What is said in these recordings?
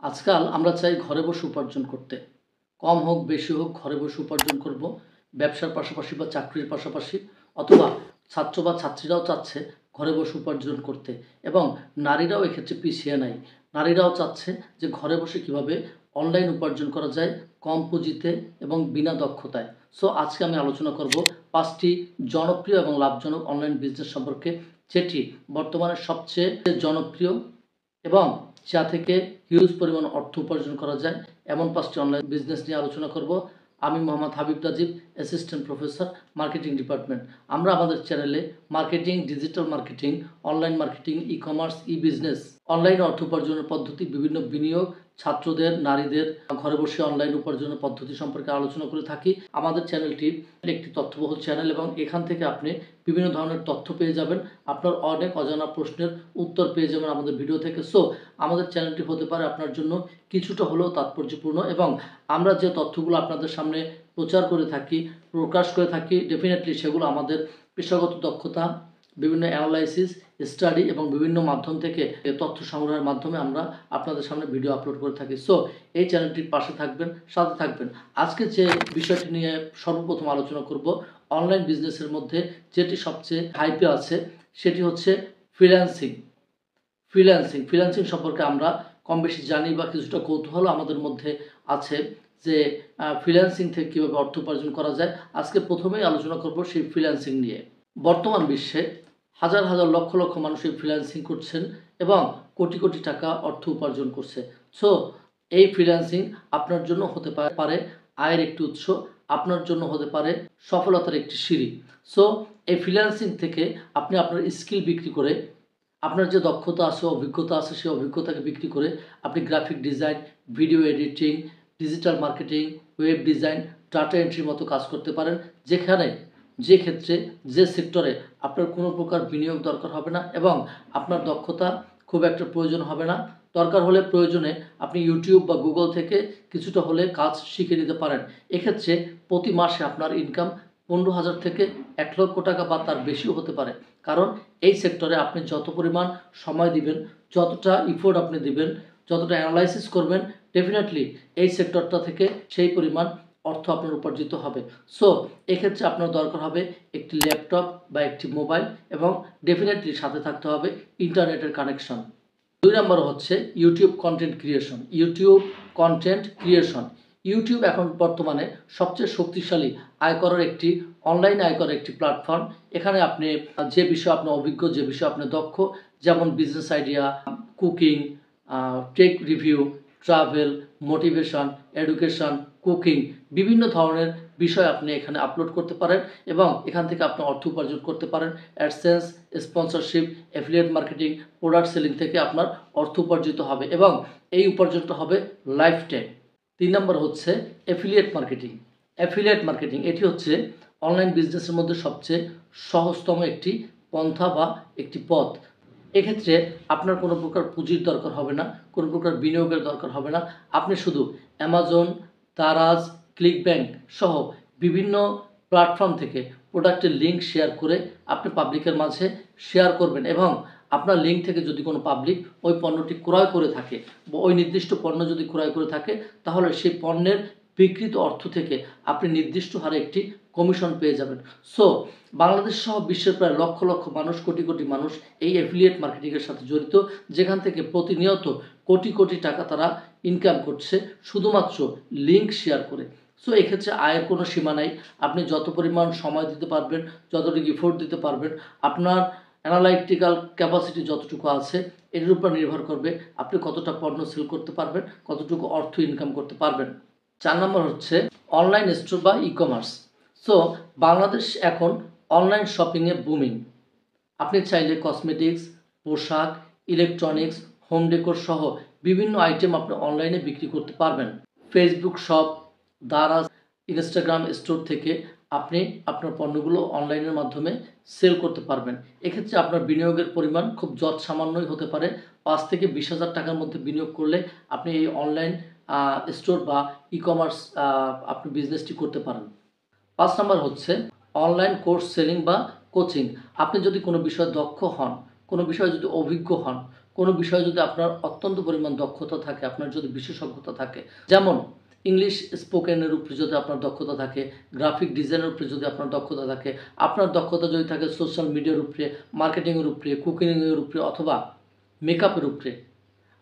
আজকাল আমরা চাই ঘরে বসে উপার্জন করতে। কম হোক বেশি হোক ঘরে বসে উপার্জন করব। ব্যবসার পাশাপাশি বা চাকরির পাশাপাশি অথবা ছাত্র বা ছাত্রীরাও চাচ্ছে ঘরে বসে উপার্জন করতে এবং নারীরাও এক্ষেত্রে পিছিয়ে নাই। নারীরাও চাচ্ছে যে ঘরে বসে কিভাবে অনলাইন উপার্জন করা যায় কম পুঁজিতে এবং বিনা দক্ষতায়। সো আজকে আমি আলোচনা করব ৫টি জনপ্রিয় এবং লাভজনক অনলাইন বিজনেস সম্পর্কে, যেটি বর্তমানে সবচেয়ে জনপ্রিয় এবং যা থেকে হিউজ পরিমাণ অর্থ উপার্জন করা যায় এমন ৫টি অনলাইন বিজনেস নিয়ে আলোচনা করব। আমি Mohammad Habib Rajib, assistant professor, marketing department. আমরা আমাদের চ্যানেলে marketing, digital marketing, online marketing, e-commerce, e-business, online অর্থ উপার্জনের পদ্ধতি, বিভিন্ন বিনিয়োগ, ছাত্রদের, নারীদের ঘরে বসে অনলাইন উপার্জনের পদ্ধতি সম্পর্কে আলোচনা করে থাকি। আমাদের চ্যানেলটি একটি তথ্যবহুল চ্যানেল এবং এখান থেকে আপনি বিভিন্ন ধরনের তথ্য পেয়ে যাবেন। আপনার অনেক অজানা প্রশ্নের উত্তর পেয়ে যাবেন আমাদের ভিডিও থেকে। সো আমাদের চ্যানেলটি হতে পারে আপনার জন্য কিছুটা হলেও তাৎপর্যপূর্ণ এবং আমরা যে তথ্যগুলো আপনাদের সামনে প্রচার করে থাকি, প্রকাশ করে থাকি, ডেফিনেটলি সেগুলো আমাদের পেশাগত দক্ষতা, বিভিন্ন অ্যানালাইসিস, স্টাডি এবং বিভিন্ন মাধ্যম থেকে তথ্য সংগ্রহের মাধ্যমে আমরা আপনাদের সামনে ভিডিও আপলোড করে থাকি। সো এই চ্যানেলটির পাশে থাকবেন, সাথে থাকবেন। আজকে যে বিষয়টি নিয়ে সর্বপ্রথম আলোচনা করব, অনলাইন বিজনেসের মধ্যে যেটি সবচেয়ে হাইপে আছে সেটি হচ্ছে ফ্রিল্যান্সিং। ফ্রিল্যান্সিং সম্পর্কে আমরা কম বেশি জানি বা কিছুটা কৌতূহল আমাদের মধ্যে আছে যে ফ্রিল্যান্সিং থেকে কীভাবে অর্থ উপার্জন করা যায়। আজকে প্রথমেই আলোচনা করব সেই ফ্রিল্যান্সিং নিয়ে। বর্তমান বিশ্বে হাজার হাজার লক্ষ লক্ষ মানুষ এই ফ্রিল্যান্সিং করছেন এবং কোটি কোটি টাকা অর্থ উপার্জন করছে। সো এই ফ্রিল্যান্সিং আপনার জন্য হতে পারে আয়ের একটি উৎস, আপনার জন্য হতে পারে সফলতার একটি সিঁড়ি। সো এই ফ্রিল্যান্সিং থেকে আপনি আপনার স্কিল বিক্রি করে, আপনার যে দক্ষতা আছে, অভিজ্ঞতা আছে, সেই অভিজ্ঞতাকে বিক্রি করে আপনি graphic design, video editing, digital marketing, web design, data এন্ট্রির মতো কাজ করতে পারেন, যে ক্ষেত্রে যে সেক্টরে আপনার কোনো প্রকার বিনিয়োগ দরকার হবে না এবং আপনার দক্ষতা খুব একটা প্রয়োজন হবে না। দরকার হলে প্রয়োজনে আপনি ইউটিউব বা গুগল থেকে কিছুটা হলে কাজ শিখে নিতে পারেন। এক্ষেত্রে প্রতি মাসে আপনার ইনকাম ১৫,০০০ থেকে ১,০০,০০০ টাকা বা তার বেশিও হতে পারে। কারণ এই সেক্টরে আপনি যত পরিমাণ সময় দিবেন, যতটা ইফোর্ট আপনি দিবেন, যতটা অ্যানালাইসিস করবেন, ডেফিনেটলি এই সেক্টরটা থেকে সেই পরিমাণ অর্থ আপনার উপার্জিত হবে। সো এক্ষেত্রে আপনার দরকার হবে একটি ল্যাপটপ বা একটি মোবাইল এবং ডেফিনেটলি সাথে থাকতে হবে ইন্টারনেটের কানেকশন। ২ নম্বর হচ্ছে ইউটিউব কন্টেন্ট ক্রিয়েশন। ইউটিউব এখন বর্তমানে সবচেয়ে শক্তিশালী অনলাইন আয় করার একটি প্ল্যাটফর্ম। এখানে আপনি যে বিষয়ে আপনি অভিজ্ঞ, যে বিষয়ে আপনি দক্ষ, যেমন business idea, cooking, take review, travel, motivation, education, cooking, বিভিন্ন ধরনের বিষয় আপনি এখানে আপলোড করতে পারেন এবং এখান থেকে আপনি অর্থ উপার্জন করতে পারেন। AdSense, sponsorship, affiliate marketing, product selling থেকে আপনার অর্থ উপার্জিত হবে এবং এই উপার্জনটা হবে লাইফ টাইম। ৩ নম্বর হচ্ছে অ্যাফিলিয়েট মার্কেটিং এটি হচ্ছে অনলাইন বিজনেসের মধ্যে সবচেয়ে সহজতম একটি পন্থা বা একটি পথ। এক্ষেত্রে আপনার কোনো প্রকার পুঁজির দরকার হবে না, কোনো প্রকার বিনিয়োগের দরকার হবে না। আপনি শুধু অ্যামাজন, দারাজ, ক্লিকব্যাংক সহ বিভিন্ন প্ল্যাটফর্ম থেকে প্রোডাক্টের লিঙ্ক শেয়ার করে আপনি পাবলিকের মাঝে শেয়ার করবেন এবং আপনার লিঙ্ক থেকে যদি কোনো পাবলিক ওই পণ্যটি ক্রয় করে থাকে বা ওই নির্দিষ্ট পণ্য যদি ক্রয় করে থাকে, তাহলে সেই পণ্যের বিক্রিত অর্থ থেকে আপনি নির্দিষ্ট হারে একটি কমিশন পেয়ে যাবেন। সো বাংলাদেশ সহ বিশ্বের প্রায় লক্ষ লক্ষ মানুষ, কোটি কোটি মানুষ এই অ্যাফিলিয়েট মার্কেটিংয়ের সাথে জড়িত, যেখান থেকে প্রতিনিয়ত কোটি কোটি টাকা তারা ইনকাম করছে শুধুমাত্র লিঙ্ক শেয়ার করে। সো এক্ষেত্রে আয়ের কোনো সীমা নাই। আপনি যত পরিমাণ সময় দিতে পারবেন, যতটুকু এফোর্ট দিতে পারবেন, আপনার অ্যানালাইটিক্যাল ক্যাপাসিটি যতটুকু আছে এর উপর নির্ভর করবে আপনি কতটা পণ্য সেল করতে পারবেন, কতটুকু অর্থ ইনকাম করতে পারবেন। ৪ নম্বর হচ্ছে অনলাইন স্টোর বা ই-কমার্স। সো বাংলাদেশ এখন অনলাইন শপিংয়ে বুমিং। আপনি চাইলে কসমেটিক্স, পোশাক, ইলেকট্রনিক্স, হোম ডেকোর সহ বিভিন্ন আইটেম আপনি অনলাইনে বিক্রি করতে পারবেন। Facebook shop, Daraz, Instagram store থেকে আপনি আপনার পণ্যগুলো অনলাইনের মাধ্যমে সেল করতে পারবেন। এক্ষেত্রে আপনার বিনিয়োগের পরিমাণ খুব সামান্যই হতে পারে। ৫ থেকে ২০,০০০ টাকার মধ্যে বিনিয়োগ করলে আপনি এই অনলাইন স্টোর বা ই-কমার্স আপনি বিজনেসটি করতে পারেন। ৫ নম্বর হচ্ছে অনলাইন কোর্স সেলিং বা কোচিং। আপনি যদি কোনো বিষয়ে দক্ষ হন, কোনো বিষয়ে যদি অভিজ্ঞ হন, কোনো বিষয়ে যদি আপনার অত্যন্ত পরিমাণ দক্ষতা থাকে, আপনার যদি বিশেষজ্ঞতা থাকে, যেমন ইংলিশ স্পোকেনের উপরে যদি আপনার দক্ষতা থাকে, গ্রাফিক ডিজাইনের উপরে যদি আপনার দক্ষতা থাকে, আপনার দক্ষতা যদি থাকে সোশ্যাল মিডিয়ার উপরে, মার্কেটিংয়ের উপরে, কুকিংয়ের উপরে অথবা মেকআপের উপরে,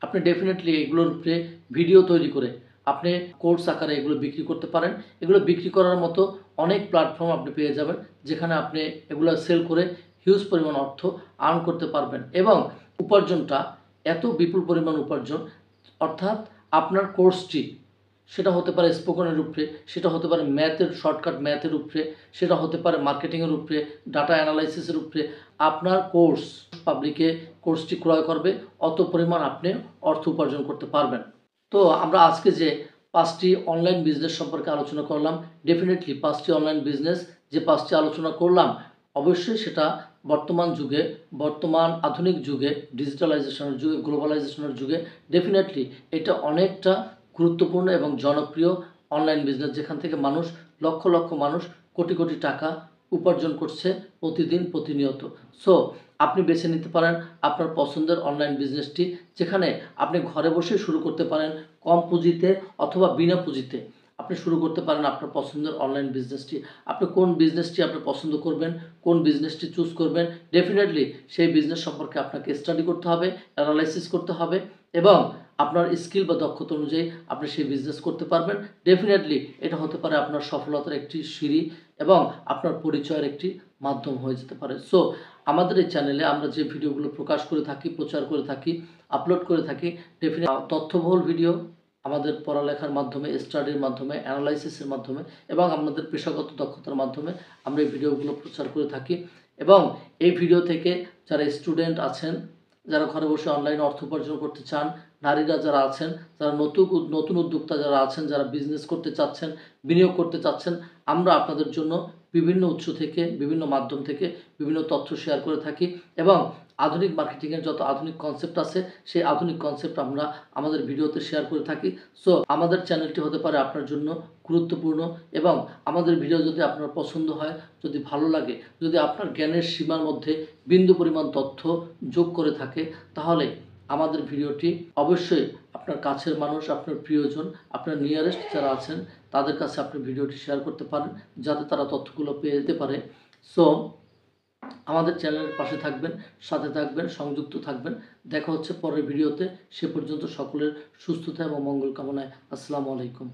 আপনি ডেফিনেটলি এগুলোর উপরে ভিডিও তৈরি করে আপনি কোর্স আকারে এগুলো বিক্রি করতে পারেন। এগুলো বিক্রি করার মতো অনেক প্ল্যাটফর্ম আপনি পেয়ে যাবেন, যেখানে আপনি এগুলো সেল করে হিউজ পরিমাণ অর্থ আর্ন করতে পারবেন এবং উপার্জনটা এত বিপুল পরিমাণ উপার্জন, অর্থাৎ আপনার কোর্সটি সেটা হতে পারে স্পোকেনের উপরে, সেটা হতে পারে ম্যাথের শর্টকাট ম্যাথের উপরে, সেটা হতে পারে মার্কেটিংয়ের উপরে, ডাটা অ্যানালাইসিসের উপরে। আপনার কোর্স পাবলিকে কোর্সটি ক্রয় করবে, অত পরিমাণ আপনি অর্থ উপার্জন করতে পারবেন। তো আমরা আজকে যে 5টি অনলাইন বিজনেস সম্পর্কে আলোচনা করলাম, ডেফিনেটলি 5টি অনলাইন বিজনেস যে 5টি আলোচনা করলাম, অবশ্যই সেটা বর্তমান যুগে, বর্তমান আধুনিক যুগে, ডিজিটালাইজেশনের যুগে, গ্লোবালাইজেশনের যুগে ডেফিনেটলি এটা অনেকটা গুরুত্বপূর্ণ এবং জনপ্রিয় অনলাইন বিজনেস, যেখান থেকে মানুষ লক্ষ লক্ষ মানুষ কোটি কোটি টাকা উপার্জন করছে প্রতিদিন প্রতিনিয়ত। সো আপনি বেছে নিতে পারেন আপনার পছন্দের অনলাইন বিজনেসটি, যেখানে আপনি ঘরে বসে শুরু করতে পারেন কম পুঁজিতে অথবা বিনা পুঁজিতে। আপনি শুরু করতে পারেন আপনার পছন্দের অনলাইন বিজনেসটি। আপনি কোন বিজনেসটি আপনি পছন্দ করবেন, কোন বিজনেসটি চুজ করবেন, ডেফিনেটলি সেই বিজনেস সম্পর্কে আপনাকে স্টাডি করতে হবে, অ্যানালাইসিস করতে হবে এবং আপনার স্কিল বা দক্ষতা অনুযায়ী আপনি সেই বিজনেস করতে পারবেন। ডেফিনেটলি এটা হতে পারে আপনার সফলতার একটি সিঁড়ি এবং আপনার পরিচয়ের একটি মাধ্যম হয়ে যেতে পারে। সো আমাদের এই চ্যানেলে আমরা যে ভিডিওগুলো প্রকাশ করে থাকি, প্রচার করে থাকি, আপলোড করে থাকি, ডেফিনেট তথ্যবহুল ভিডিও, আমাদের পড়ালেখার মাধ্যমে, স্টাডির মাধ্যমে, অ্যানালাইসিসের মাধ্যমে এবং আমাদের পেশাগত দক্ষতার মাধ্যমে আমরা এই ভিডিওগুলো প্রচার করে থাকি। এবং এই ভিডিও থেকে যারা স্টুডেন্ট আছেন, যারা ঘরে বসে অনলাইনে অর্থ উপার্জন করতে চান, নারীরা যারা আছেন, যারা নতুন উদ্যোক্তা যারা আছেন, যারা বিজনেস করতে চাচ্ছেন, বিনিয়োগ করতে চাচ্ছেন, আমরা আপনাদের জন্য বিভিন্ন উৎস থেকে, বিভিন্ন মাধ্যম থেকে বিভিন্ন তথ্য শেয়ার করে থাকি এবং আধুনিক মার্কেটিংয়ের যত আধুনিক কনসেপ্ট আছে সেই আধুনিক কনসেপ্ট আমরা আমাদের ভিডিওতে শেয়ার করে থাকি। সো আমাদের চ্যানেলটি হতে পারে আপনার জন্য গুরুত্বপূর্ণ এবং আমাদের ভিডিও যদি আপনার পছন্দ হয়, যদি ভালো লাগে, যদি আপনার জ্ঞানের সীমার মধ্যে বিন্দু পরিমাণ তথ্য যোগ করে থাকে, তাহলে আমাদের ভিডিওটি অবশ্যই আপনার কাছের মানুষ, আপনার প্রিয়জন, আপনার নিয়ারেস্ট যারা আছেন তাদের কাছে আপনি ভিডিওটি শেয়ার করতে পারেন, যাতে তারা তথ্যগুলো পেয়ে যেতে পারে। সো আমাদের চ্যানেলের পাশে থাকবেন, সাথে থাকবেন, সংযুক্ত থাকবেন। দেখা হচ্ছে পরের ভিডিওতে। সে পর্যন্ত সকলের সুস্থতা এবং মঙ্গল কামনায়। আসসালামু আলাইকুম।